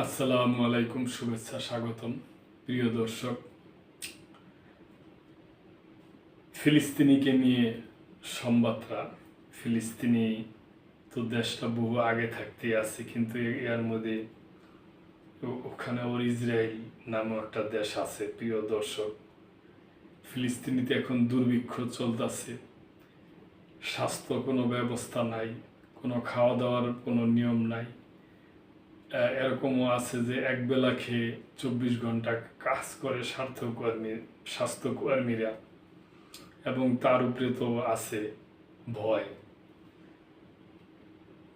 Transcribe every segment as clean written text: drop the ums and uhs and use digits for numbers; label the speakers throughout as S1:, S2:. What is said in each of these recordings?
S1: আসসালামু আলাইকুম, শুভেচ্ছা, স্বাগতম প্রিয় দর্শক। ফিলিস্তিনিকে নিয়ে সংবাদটা, ফিলিস্তিনি তো দেশটা বহু আগে থাকতে আছে, কিন্তু এর মধ্যে ওখানে ওর ইসরায়েল নামও একটা দেশ আছে। প্রিয় দর্শক, ফিলিস্তিনিতে এখন দুর্ভিক্ষ চলতেছে, স্বাস্থ্য কোনো ব্যবস্থা নাই, কোনো খাওয়া দাওয়ার কোনো নিয়ম নাই। এরকমও আছে যে একবেলা খেয়ে 24 ঘন্টা কাজ করে স্বাস্থ্যকর্মীরা, এবং তার উপরে তো আছে ভয়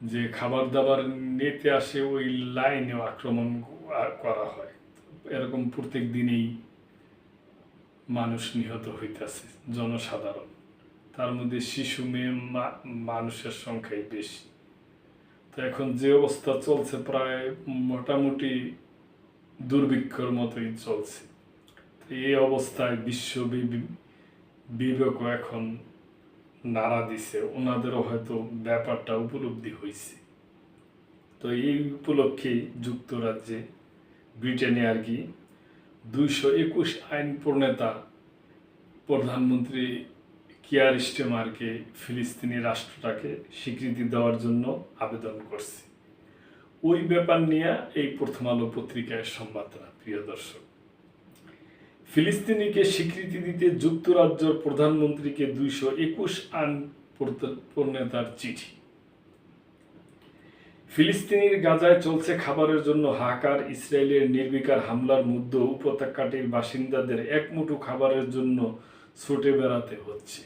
S1: যে খাবার দাবার নিতে আসে ওই লাইনেও আক্রমণ করা হয়। এরকম প্রত্যেক দিনেই মানুষ নিহত হইতেছে, জনসাধারণ, তার মধ্যে শিশু মেয়ে মানুষের সংখ্যাই বেশি। তো এখন যে অবস্থা চলছে, প্রায় মোটামুটি দুর্ভিক্ষর মতোই চলছে। এই অবস্থায় বিবেকও এখন নাড়া দিছে, ওনাদেরও হয়তো ব্যাপারটা উপলব্ধি হয়েছে। তো এই উপলক্ষে যুক্তরাজ্যে, ব্রিটেনে আর কি 221 আইন প্রণেতা প্রধানমন্ত্রী কিয়ার স্টারমারকে ফিলিস্তিনি রাষ্ট্রটাকে স্বীকৃতি দেওয়ার জন্য আবেদন করছে। ওই ব্যাপার নিয়ে এই প্রথম আলো পত্রিকায় সংবাদটা। প্রিয় দর্শক, ফিলিস্তিনিকে স্বীকৃতি দিতে যুক্তরাজ্যের প্রধানমন্ত্রীকে 221 আইন প্রণেতার চিঠি। ফিলিস্তিনির গাজায় চলছে খাবারের জন্য হাহাকার। ইসরায়েলের নির্বিকার হামলার মধ্যে উপত্যকাটির বাসিন্দাদের একমুঠো খাবারের জন্য ছুটে বেড়াতে হচ্ছে।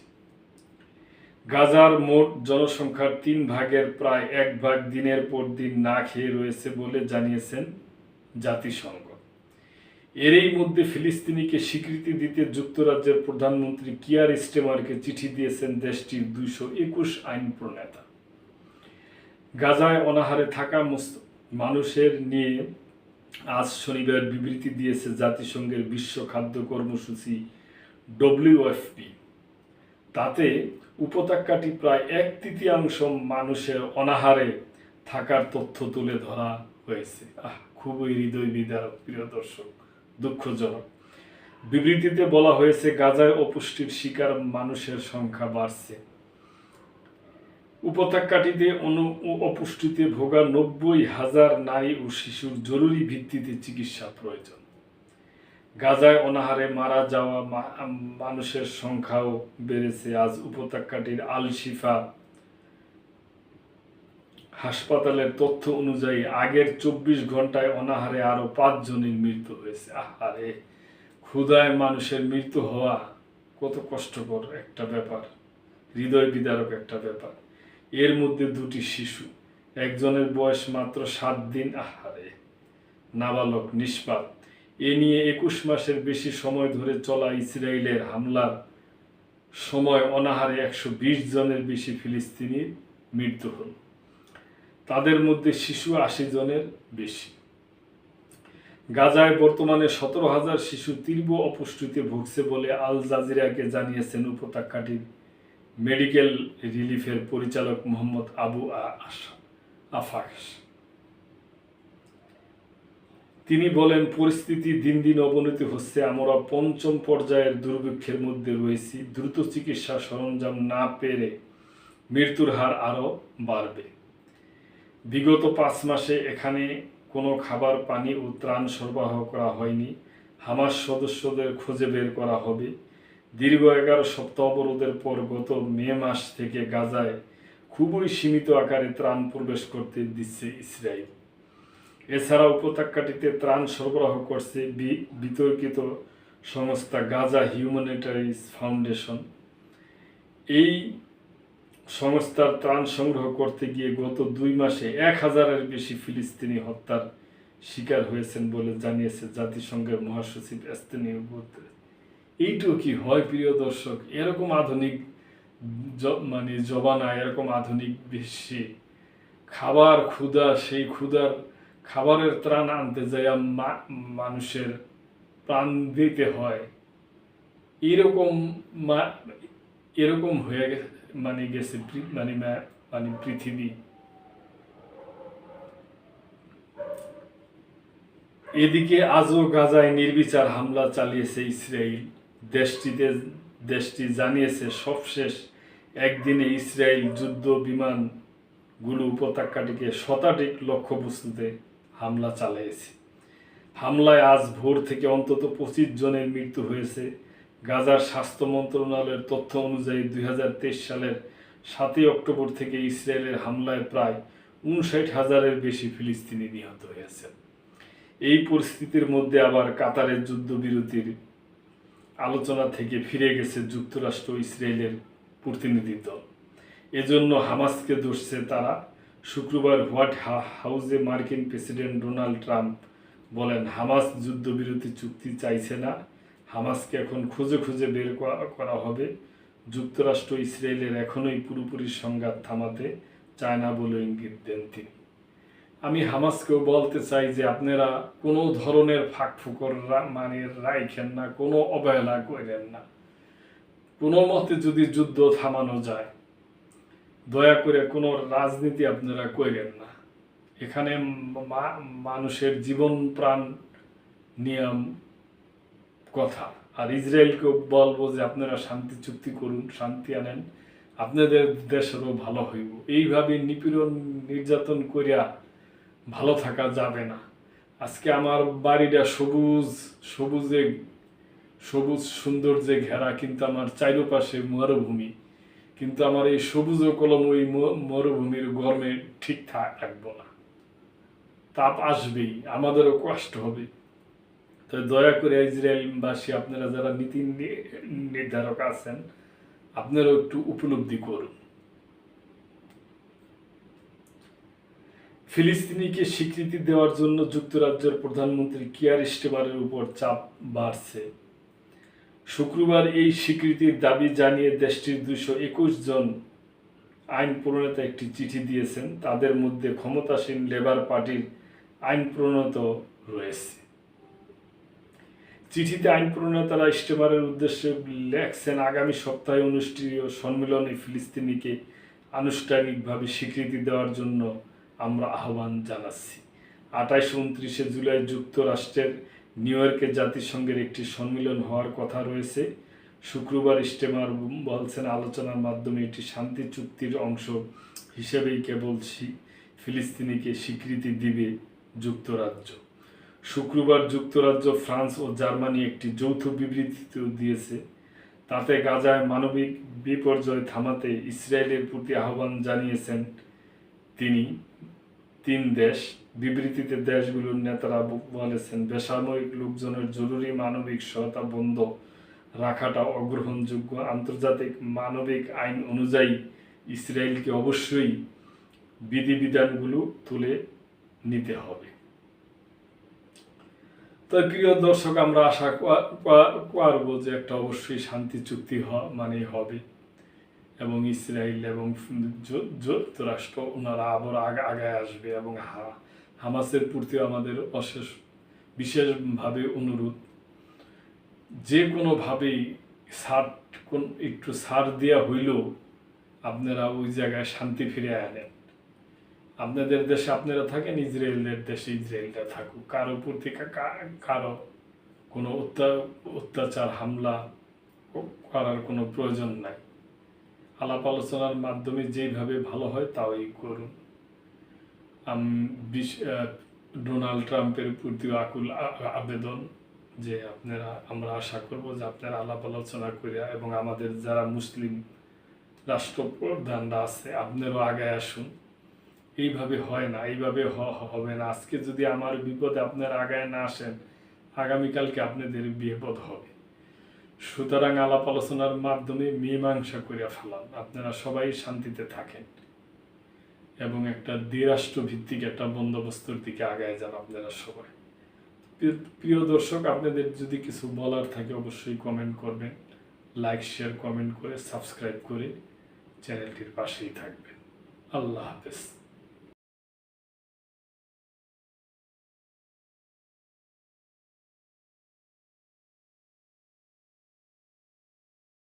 S1: গাজার মোট জনসংখ্যার 3 ভাগের প্রায় 1 ভাগ দিনের পর দিন না খেয়ে রয়েছে বলে জানিয়েছেন জাতিসংঘ। এরই মধ্যে ফিলিস্তিনিকে স্বীকৃতি দিতে যুক্তরাজ্যের প্রধানমন্ত্রী কিয়ার স্টারমারকে চিঠি দিয়েছেন দেশটির 221 আইন প্রণেতা। গাজায় অনাহারে থাকা মানুষের নিয়ে আজ শনিবার বিবৃতি দিয়েছে জাতিসংঘের বিশ্ব খাদ্য কর্মসূচি WFP। তাতে উপত্যকাটি প্রায় 1/3 মানুষের অনাহারে থাকার তথ্য তুলে ধরা হয়েছে। খুবই হৃদয় বিদারক প্রিয় দর্শক, দুঃখজনক। বিবৃতিতে বলা হয়েছে, গাজায় অপুষ্টির শিকার মানুষের সংখ্যা বাড়ছে। উপত্যকাটিতে অপুষ্টিতে ভোগা 90,000 নারী ও শিশুর জরুরি ভিত্তিতে চিকিৎসা প্রয়োজন। গাজায় অনাহারে মারা যাওয়া মানুষের সংখ্যাও বেড়েছে। আজ উপত্যকাটির আল শিফা হাসপাতালের তথ্য অনুযায়ী আগের 24 ঘন্টায় অনাহারে আরো 5 জনের মৃত্যু হয়েছে। আহারে, ক্ষুধায় মানুষের মৃত্যু হওয়া কত কষ্টকর একটা ব্যাপার, হৃদয় বিদারক একটা ব্যাপার। এর মধ্যে 2টি শিশু, একজনের বয়স মাত্র 7 দিন। আহারে, নাবালক, নিষ্পাপ। এ নিয়ে 21 মাসের বেশি সময় ধরে চলা ইসরায়েলের হামলার সময় অনাহারে 120 জনের বেশি ফিলিস্তিনির মৃত্যু হল। তাদের মধ্যে শিশু 80 জনের বেশি। গাজায় বর্তমানে 17,000 শিশু তীব্র অপুষ্টিতে ভুগছে বলে আল জাজিরাকে জানিয়েছেন উপত্যকাটির মেডিকেল রিলিফের পরিচালক মোহাম্মদ আবু আফাস। তিনি বলেন, পরিস্থিতি দিন দিন অবনতি হচ্ছে। আমরা 5ম পর্যায়ের দুর্ভিক্ষের মধ্যে রয়েছি। দ্রুত চিকিৎসা সরঞ্জাম না পেলে মৃত্যুর হার আরও বাড়বে। বিগত 5 মাসে এখানে কোনো খাবার, পানি ও ত্রাণ সরবরাহ করা হয়নি। হামাস সদস্যদের খুঁজে বের করা হবে। দীর্ঘ 11 সপ্তাহ অবরোধের পর গত মে মাস থেকে গাজায় খুবই সীমিত আকারে ত্রাণ প্রবেশ করতে দিচ্ছে ইসরায়েল। এছাড়া উপত্যকাটিতে ত্রাণ সরবরাহ করছে বিতর্কিত সংস্থা গাজা হিউম্যানিটারিয়ান ফাউন্ডেশন। এই সংস্থার ত্রাণ সংগ্রহ করতে গিয়ে গত 2 মাসে 1000-এর বেশি ফিলিস্তিনি হত্যার শিকার হয়েছেন বলে জানিয়েছে জাতিসংঘের মহাসচিব অ্যান্তোনিও গুতেরেস। এইটুকু কি হয় প্রিয় দর্শক? এরকম আধুনিক জবানা, এরকম আধুনিক বিশ্বে খাবার ক্ষুধা, সেই ক্ষুধার খাবারের ত্রাণ আনতে যায় মানুষের প্রাণ দিতে হয়। এরকম হয়ে গেছে পৃথিবী। এদিকে আজও গাজায় নির্বিচার হামলা চালিয়েছে ইসরায়েল। দেশটি জানিয়েছে সবশেষ একদিনে ইসরায়েল যুদ্ধ বিমানগুলো উপত্যকাটিকে শতাধিক লক্ষ্যবস্তুতে হামলা চালিয়েছে। হামলায় আজ ভোর থেকে অন্তত 25 জনের মৃত্যু হয়েছে। গাজার স্বাস্থ্য মন্ত্রণালয়ের তথ্য অনুযায়ী 2023 সালের 7 অক্টোবর থেকে ইসরায়েলের হামলায় প্রায় 59,000-এর বেশি ফিলিস্তিনি নিহত হয়েছে। এই পরিস্থিতির মধ্যে আবার কাতারের যুদ্ধবিরতির আলোচনা থেকে ফিরে গেছে যুক্তরাষ্ট্র ও ইসরায়েলের প্রতিনিধি দল। এজন্য হামাসকে ধরছে তারা। শুক্রবার হোয়াইট হাউসে মার্কিন প্রেসিডেন্ট ডোনাল্ড ট্রাম্প বলেন, হামাস যুদ্ধবিরতি চুক্তি চাইছে না, হামাসকে এখন খুঁজে খুঁজে বের করা হবে। যুক্তরাষ্ট্র ইসরায়েলের এখনোই পুরোপুরি সংঘাত থামাতে চায় না বলে ইঙ্গিত দেন তিনি। আমি হামাসকেও বলতে চাই যে আপনারা কোনো ধরনের ফাঁকফোকর রাইখেন না, কোনো অবহেলা করেন না। কোনো মতে যদি যুদ্ধ থামানো যায়, দয়া করে কোনো রাজনীতি আপনারা করেন না। এখানে মানুষের জীবন প্রাণ নিয়ম কথা। আর ইসরায়েলকেও বলবো যে আপনারা শান্তি চুক্তি করুন, শান্তি আনেন, আপনাদের দেশেরও ভালো হইব। এইভাবে নিপীড়ন নির্যাতন করিয়া ভালো থাকা যাবে না। আজকে আমার বাড়িটা সবুজ সৌন্দর্যে ঘেরা, কিন্তু আমার চারপাশে মরুভূমি। কিন্তু আমার এই সবুজ কলম ওই মরুভূমির গরমে ঠিক থাকবো না, তাপ আসবেই, আমাদেরও কষ্ট হবে। তো দয়া করে ইসরায়েলবাসী, আপনারা যারা নীতি নির্ধারক আছেন, আপনারাও একটু উপলব্ধি করুন। ফিলিস্তিনিকে স্বীকৃতি দেওয়ার জন্য যুক্তরাজ্যের প্রধানমন্ত্রী কিয়ার স্টারমারের উপর চাপ বাড়ছে। শুক্রবার এই স্বীকৃতির দাবি জানিয়ে দেশটির 221 জন আইন প্রণেতা একটি চিঠি দিয়েছেন। তাদের মধ্যে ক্ষমতাসীন লেবার পার্টির আইন প্রণেতা রয়েছে। চিঠিতে আইন প্রণেতারা স্টারমারের উদ্দেশ্যে লেখছেন, আগামী সপ্তাহে অনুষ্ঠেয় সম্মেলনে ফিলিস্তিনিকে আনুষ্ঠানিকভাবে স্বীকৃতি দেওয়ার জন্য আমরা আহ্বান জানাচ্ছি। 28-29 জুলাই যুক্তরাষ্ট্রের নিউ ইয়র্কে জাতিসংঘের একটি সম্মেলন হওয়ার কথা রয়েছে। শুক্রবার স্টারমার বলছেন, আলোচনার মাধ্যমে এটি শান্তি চুক্তির অংশ হিসেবেই কেবল ফিলিস্তিনিকে স্বীকৃতি দিবে যুক্তরাজ্য। শুক্রবার যুক্তরাজ্য, ফ্রান্স ও জার্মানি একটি যৌথ বিবৃতিও দিয়েছে। তাতে গাজায় মানবিক বিপর্যয় থামাতে ইসরায়েলের প্রতি আহ্বান জানিয়েছেন তিনি। 3 দেশ বিবৃতিতে দেশগুলোর নেতারা বলেছেন, বেসামরিক লোকজনের জরুরি মানবিক সহায়তা বন্ধ রাখাটা অগ্রহণযোগ্য। আন্তর্জাতিক মানবিক আইন অনুযায়ী ইসরায়েলকে অবশ্যই বিধিবিধানগুলো তুলে নিতে হবে। তো প্রিয় দর্শক, আমরা আশা করব যে একটা অবশ্যই শান্তি চুক্তি হবে এবং ইসরায়েল এবং যুক্তরাষ্ট্র ওনারা আবার আগায় আসবে। এবং হামাসের প্রতি আমাদের বিশেষভাবে অনুরোধ, যে কোনোভাবেই একটু ছাড় দেওয়া হইলেও আপনারা ওই জায়গায় শান্তি ফিরে আনেন। আপনাদের দেশে আপনারা থাকেন, ইসরায়েলের দেশে ইসরায়েলটা থাকুক। কারো উপর থেকে কারো কোনো অত্যাচার হামলা করার কোনো প্রয়োজন নাই। আলাপ আলোচনার মাধ্যমে যেইভাবে ভালো হয় তাই করুন। ডোনাল্ড ট্রাম্পের প্রতি আকুল আবেদন যে আমরা আশা করব যে আপনারা আলাপ আলোচনা করিয়া, এবং আমাদের যারা মুসলিম রাষ্ট্রপ্রধানরা আছে, আপনারাও আগায় আসুন। এইভাবে হয় না, এইভাবে হবে না। আজকে যদি আমার বিপদে আপনারা আগায় না আসেন, আগামীকালকে আপনাদের বিপদ হবে। সুতরাং আলাপ আলোচনার মাধ্যমে মীমাংসা করিয়া ফেলান, আপনারা সবাই শান্তিতে থাকেন এবং একটা দ্বিরাষ্ট্র ভিত্তিক একটা বন্দোবস্তের দিকে আগায় যান আপনারা সবাই। প্রিয় দর্শক, আপনাদের যদি কিছু বলার থাকে অবশ্যই কমেন্ট করবেন, লাইক শেয়ার কমেন্ট করে সাবস্ক্রাইব করে চ্যানেলটির পাশেই থাকবেন। আল্লাহ হাফেজ।